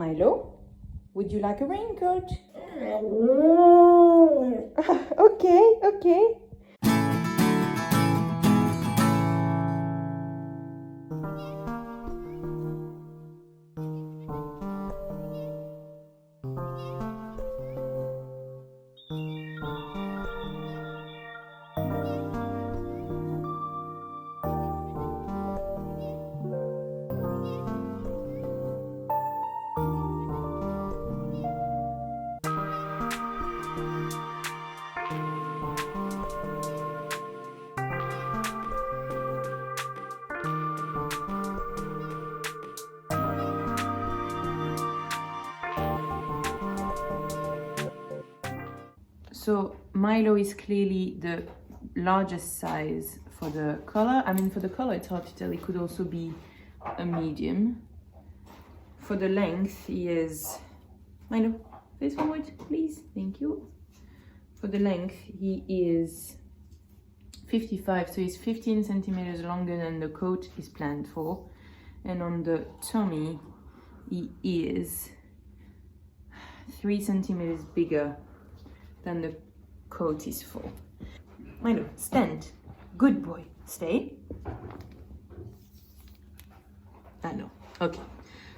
Milo, would you like a raincoat? Okay, okay. So Milo is clearly the largest size for the color. I mean, for the color, it's hard to tell. It could also be a medium. For the length, he is... Milo, face forward, please. Thank you. For the length, he is 55, so he's 15 centimeters longer than the coat is planned for. And on the tummy, he is 3 centimeters bigger than the coat is for. Milo, stand. Good boy. Stay. No. Okay.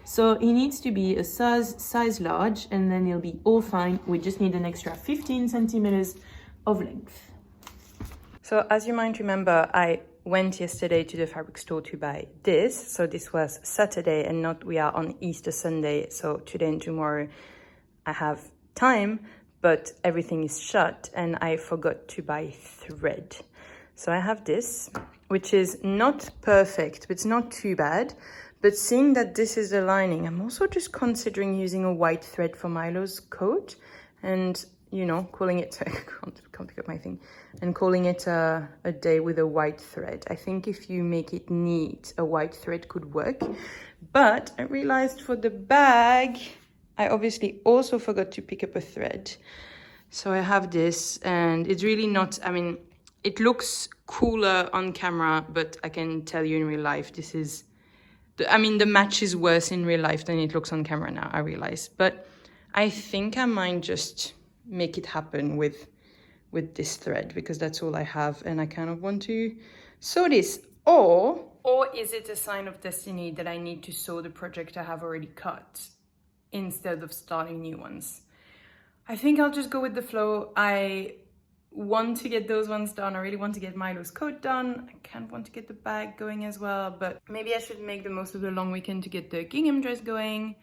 So he needs to be a size large, and then he'll be all fine. We just need an extra 15 centimeters of length. So as you might remember, I went yesterday to the fabric store to buy this. So this was Saturday, and not we are on Easter Sunday. So today and tomorrow I have time, but everything is shut and I forgot to buy thread. So I have this, which is not perfect, but it's not too bad. But seeing that this is the lining, I'm also just considering using a white thread for Milo's coat and, you know, calling it, I can't pick up my thing, and calling it a day with a white thread. I think if you make it neat, a white thread could work. But I realized for the bag, I obviously also forgot to pick up a thread. So I have this, and it's really not, I mean, it looks cooler on camera, but I can tell you in real life, this is, the match is worse in real life than it looks on camera now, I realize. But I think I might just make it happen with this thread, because that's all I have, and I kind of want to sew this. Or is it a sign of destiny that I need to sew the project I have already cut instead of starting new ones? I think I'll just go with the flow. I want to get those ones done. I really want to get Milo's coat done. I kind of want to get the bag going as well, but maybe I should make the most of the long weekend to get the gingham dress going.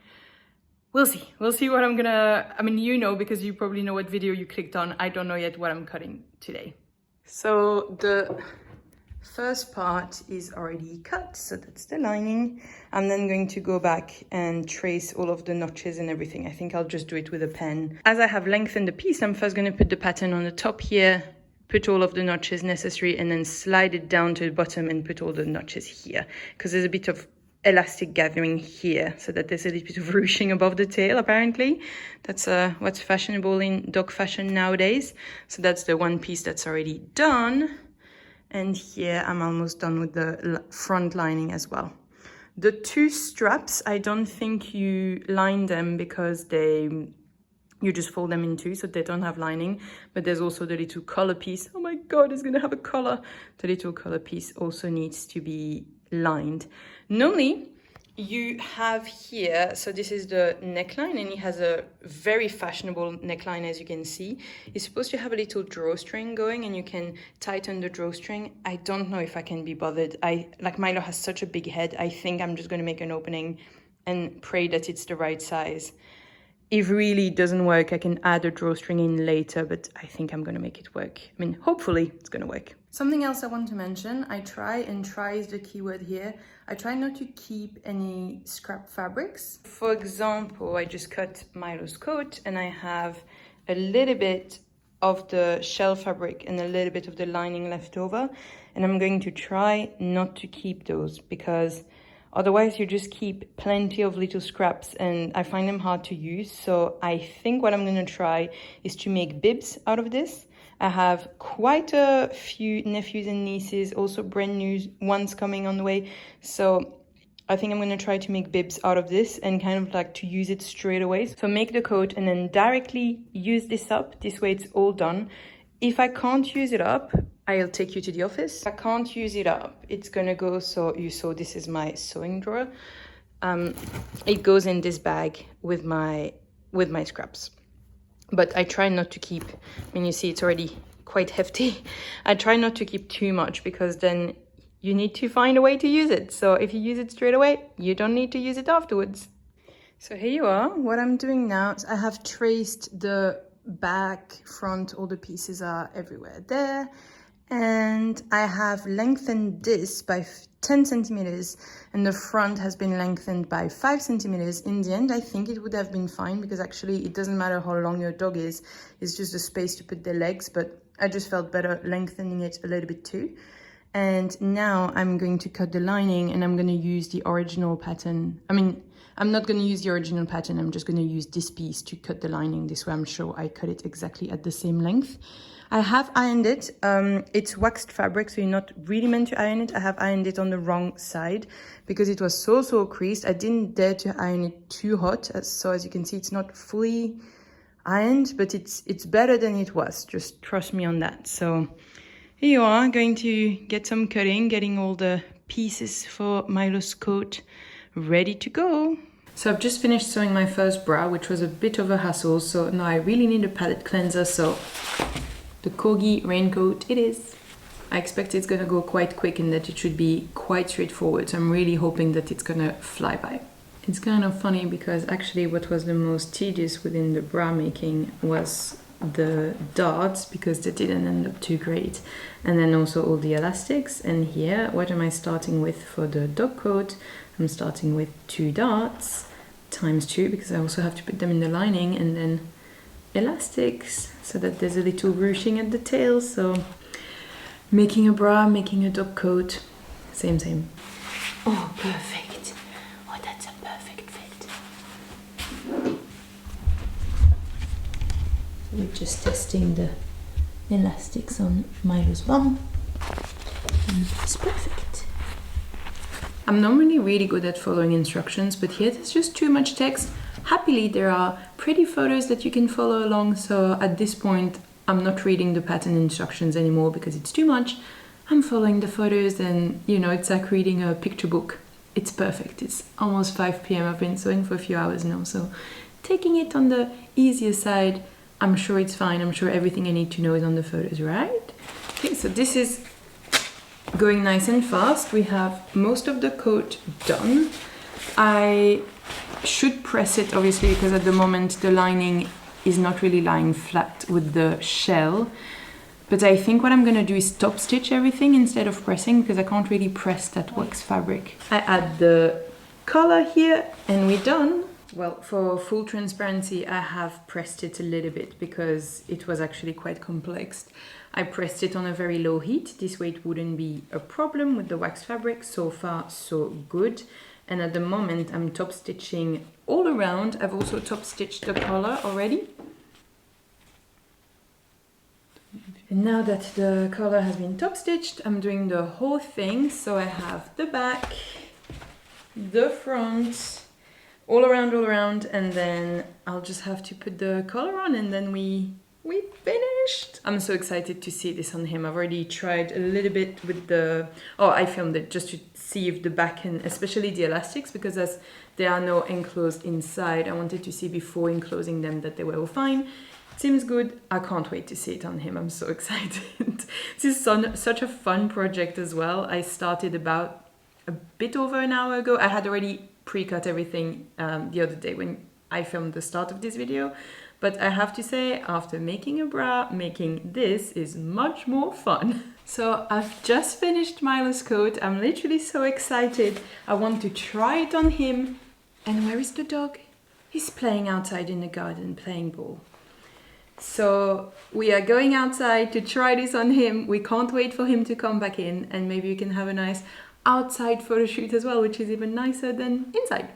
We'll see. We'll see what I'm gonna... I mean, you know, because you probably know what video you clicked on. I don't know yet what I'm cutting today. So the first part is already cut, so that's the lining. I'm then going to go back and trace all of the notches and everything. I think I'll just do it with a pen. As I have lengthened the piece, I'm first going to put the pattern on the top here, put all of the notches necessary, and then slide it down to the bottom and put all the notches here, because there's a bit of elastic gathering here, so that there's a little bit of ruching above the tail. Apparently that's what's fashionable in dog fashion nowadays. So that's the one piece that's already done. And here I'm almost done with the front lining as well. The two straps, I don't think you line them because you just fold them in two, so they don't have lining. But there's also the little collar piece. Oh my God, it's gonna have a collar. The little collar piece also needs to be lined. Normally you have here, so this is the neckline, and it has a very fashionable neckline, as you can see. It's supposed to have a little drawstring going, and you can tighten the drawstring. I don't know if I can be bothered. Like Milo has such a big head, I think I'm just going to make an opening and pray that it's the right size. If really it doesn't work, I can add a drawstring in later, but I think I'm going to make it work. I mean, hopefully it's going to work. Something else I want to mention, I try is the keyword here. I try not to keep any scrap fabrics. For example, I just cut Milo's coat and I have a little bit of the shell fabric and a little bit of the lining left over. And I'm going to try not to keep those, because otherwise you just keep plenty of little scraps and I find them hard to use. So I think what I'm going to try is to make bibs out of this. I have quite a few nephews and nieces, also brand new ones coming on the way. So I think I'm going to try to make bibs out of this and kind of like to use it straight away. So make the coat and then directly use this up. This way it's all done. If I can't use it up, I'll take you to the office. If I can't use it up, it's gonna go, so you saw this is my sewing drawer. It goes in this bag with my scraps. But I try not to keep, I mean, you see it's already quite hefty. I try not to keep too much because then you need to find a way to use it. So if you use it straight away, you don't need to use it afterwards. So here you are. What I'm doing now is I have traced the back, front, all the pieces are everywhere there. And I have lengthened this by 10 centimeters and the front has been lengthened by 5 centimeters. In the end, I think it would have been fine because actually it doesn't matter how long your dog is. It's just the space to put their legs, but I just felt better lengthening it a little bit too. And now I'm going to cut the lining and I'm going to use the original pattern. I mean, I'm not going to use the original pattern. I'm just going to use this piece to cut the lining. This way I'm sure I cut it exactly at the same length. I have ironed it. It's waxed fabric, so you're not really meant to iron it. I have ironed it on the wrong side because it was so creased. I didn't dare to iron it too hot. So as you can see, it's not fully ironed, but it's better than it was. Just trust me on that. So here you are, going to get some cutting, getting all the pieces for Milo's coat ready to go. So I've just finished sewing my first bra, which was a bit of a hassle. So now I really need a palette cleanser. So the corgi raincoat it is. I expect it's gonna go quite quick and that it should be quite straightforward. So I'm really hoping that it's gonna fly by. It's kind of funny because actually what was the most tedious within the bra making was the darts because they didn't end up too great. And then also all the elastics. And here, what am I starting with for the dog coat? I'm starting with 2 darts times 2 because I also have to put them in the lining, and then elastics so that there's a little ruching at the tail. So making a bra, making a dog coat, same. Oh, perfect. Oh, that's a perfect fit. We're just testing the elastics on Milo's bum, and it's perfect. I'm normally really good at following instructions, but here there's just too much text. Happily, there are pretty photos that you can follow along, so at this point, I'm not reading the pattern instructions anymore because it's too much. I'm following the photos and, you know, it's like reading a picture book. It's perfect. It's almost 5 p.m. I've been sewing for a few hours now, so taking it on the easier side, I'm sure it's fine. I'm sure everything I need to know is on the photos, right? Okay, so this is going nice and fast. We have most of the coat done. I should press it obviously because at the moment the lining is not really lying flat with the shell, but I think what I'm gonna do is top stitch everything instead of pressing because I can't really press that wax fabric. I add the collar here and we're done. Well, for full transparency, I have pressed it a little bit because it was actually quite complex. I pressed it on a very low heat. This way it wouldn't be a problem with the wax fabric. So far, so good. And at the moment, I'm top stitching all around. I've also top stitched the collar already. And now that the collar has been top stitched, I'm doing the whole thing. So I have the back, the front, all around, and then I'll just have to put the collar on and then we finished. I'm so excited to see this on him. I've already tried a little bit with the, I filmed it just to see if the back and especially the elastics, because as there are no enclosed inside, I wanted to see before enclosing them that they were all fine. Seems good. I can't wait to see it on him. I'm so excited. This is such a fun project as well. I started about a bit over an hour ago. I had already pre-cut everything the other day when I filmed the start of this video. But I have to say, after making a bra, making this is much more fun. So I've just finished Milo's coat. I'm literally so excited. I want to try it on him. And where is the dog? He's playing outside in the garden, playing ball. So we are going outside to try this on him. We can't wait for him to come back in, and maybe you can have a nice outside photo shoot as well, which is even nicer than inside.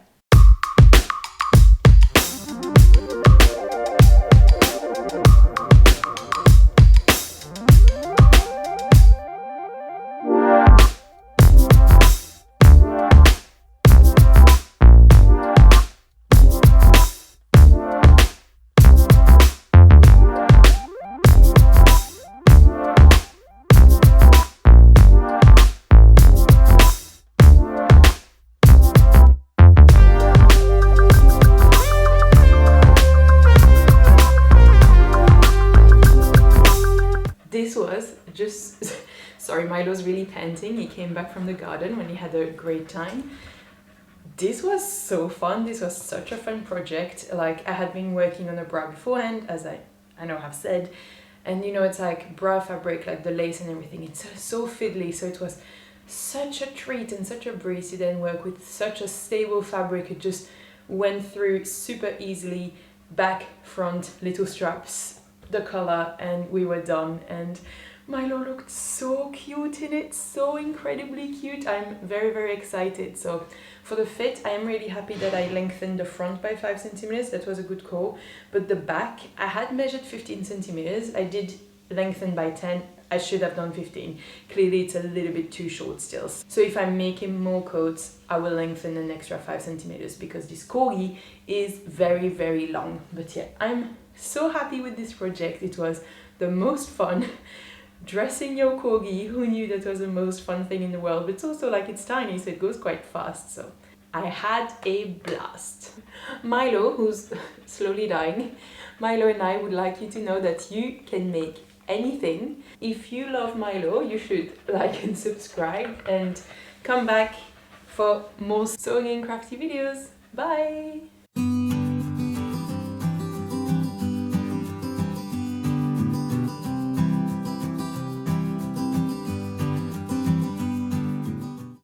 just sorry, Milo's really panting. He came back from the garden when he had a great time. This was so fun. This was such a fun project. Like, I had been working on a bra beforehand, as I know I've said, and you know, it's like bra fabric, like the lace and everything, it's so fiddly, so it was such a treat and such a breeze to then work with such a stable fabric. It just went through super easily, back, front, little straps, the color, and we were done. And Milo looked so cute in it, so incredibly cute. I'm very, very excited. So for the fit, I am really happy that I lengthened the front by 5 centimeters. That was a good call. But the back, I had measured 15 centimeters. I did lengthen by 10. I should have done 15. Clearly, it's a little bit too short still. So if I'm making more coats, I will lengthen an extra 5 centimeters because this corgi is very, very long. But yeah, I'm so happy with this project. It was the most fun. Dressing your corgi, who knew that was the most fun thing in the world? But it's also like, it's tiny, so it goes quite fast. So I had a blast. Milo, who's slowly dying, Milo and I would like you to know that you can make anything. If you love Milo, you should like and subscribe and come back for more sewing and crafty videos. Bye!